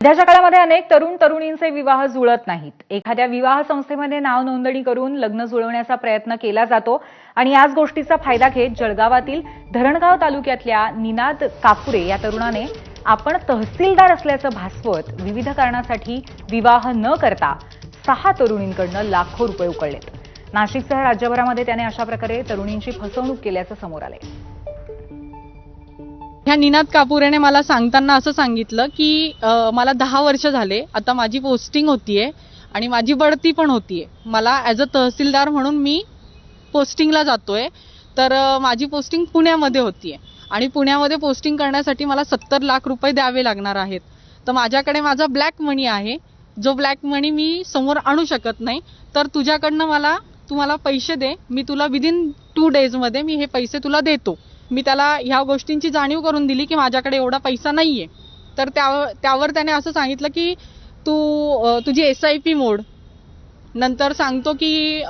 सध्याच्या काळामध्ये अनेक तरुण तरुणींचे विवाह जुळत नाहीत। एखाद्या विवाह संस्थेमध्ये नाव नोंदणी करून लग्न जुळवण्याचा प्रयत्न केला जातो आणि याच गोष्टीचा फायदा घेत जळगावातील धरणगाव तालुक्यातल्या निनाद कापुरे या तरुणाने आपण तहसीलदार असल्याचं भासवत विविध कारणासाठी विवाह न करता 6 तरुणींकडून लाखो रुपये उकळलेत। नाशिकसह राज्यभरामध्ये त्याने अशा प्रकारे तरुणींची फसवणूक केल्याचं समोर आलंय। ह्या निनाद कापुरेने मला सांगताना असं सांगितलं की मला 10 वर्ष झाले, आता माझी पोस्टिंग होतीये आणि माझी बढती पण होतीये। मला ॲज अ तहसीलदार म्हणून मी पोस्टिंगला जातोय, तर माझी पोस्टिंग पुण्यामध्ये होतीये आणि पुण्यामध्ये पोस्टिंग करण्यासाठी मला 70 लाख रुपये द्यावे लागणार आहेत। तर माझ्याकडे माझा ब्लॅक मनी आहे, जो ब्लॅक मनी मी समोर आणू शकत नाही, तर तुझ्याकडनं तू मला पैसे दे, मी तुला विदिन 2 डेजमध्ये मी हे पैसे तुला देतो। मी त्याला ह्या गोष्टींची जाणीव करून दिली की माझ्याकडे एवढा पैसा नाहीये। तर त्यावर त्याने असं सांगितलं की तुझी SIP मोड, नंतर सांगतो की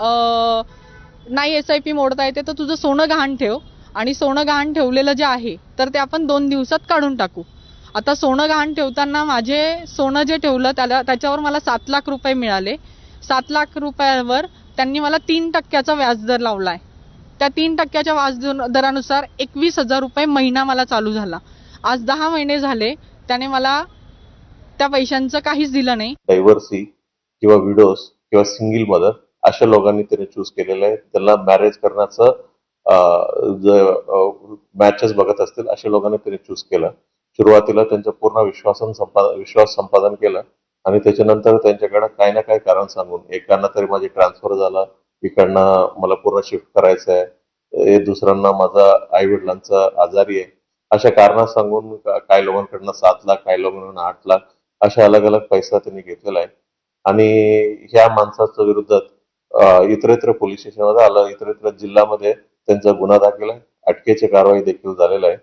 नाही SIP मोडता येते तर तुझं सोनं गहाण ठेव आणि सोनं गहाण ठेवलेलं जे आहे तर ते आपण 2 दिवसात काढून टाकू। आता सोनं गहाण ठेवताना माझे सोनं जे ठेवलं त्याच्यावर मला 7 लाख रुपये मिळाले। 7 लाख रुपयावर त्यांनी मला 3% व्याजदर लावलाय। त्या 3% व्याजदरानुसार 21,000 रुपये महिना मला चालू झाला। आज 10 महिने झाले त्याने मला त्या पैशांचं काहीच दिलं नाही। डायव्हर्सी किंवा विडोस किंवा सिंगल मदर अशा लोकांनी त्याने चूज केलेलं आहे। त्याला मॅरेज करण्याचं मॅचेस बघत असतील अशा लोकांनी त्याने चूज केलं। सुरुवातीला त्यांच्या पूर्ण विश्वास संपादन केलं आणि त्याच्यानंतर त्यांच्याकडे काही ना काही कारण सांगून, एकांना तरी माझे ट्रान्सफर झाला, इकडनं मला पूर्ण शिफ्ट करायचं आहे, दुसऱ्यांना माझा आई वडिलांचा आजारी आहे, अशा कारण सांगून काही लोकांकडनं 7 लाख, काही लोकांकडनं 8 लाख अशा अलग अलग पैसा त्यांनी घेतलेला आहे। आणि ह्या माणसाच्या विरोधात इतरत्र पोलीस स्टेशनमध्ये आलं, इतरत्र जिल्ह्यामध्ये त्यांचा गुन्हा दाखल आहे, अटकेची कारवाई देखील झालेला आहे।